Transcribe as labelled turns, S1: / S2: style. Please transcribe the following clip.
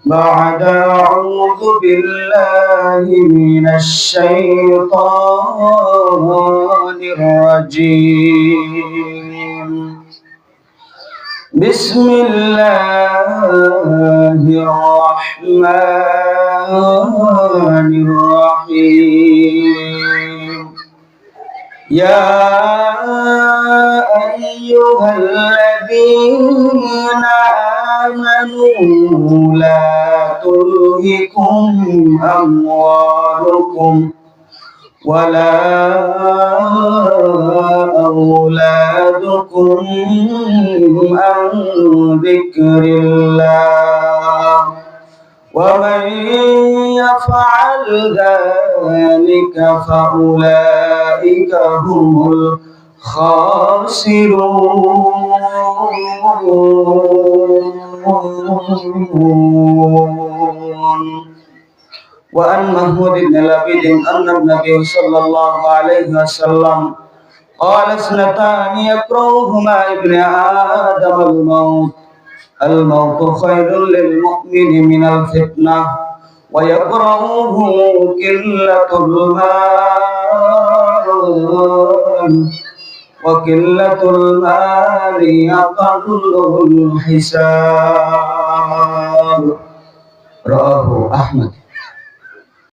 S1: بعد أعوذ بالله من الشيطان الرجيم. بسم الله الرحمن الرحيم. يا أيها الذين آمنوا لا تلهكم أموالكم ولا أولادكم عن ذكر الله ومن يفعل ذلك فأولئك هم الخاسرون. وعن محمود بن لبيد أن النبي صلى الله عليه وسلم قال اثنتان يكرههما ابن آدم الموت خير للمؤمن من الفتنة ويكرهه قلة المال يقل الحساب. رواه أحمد.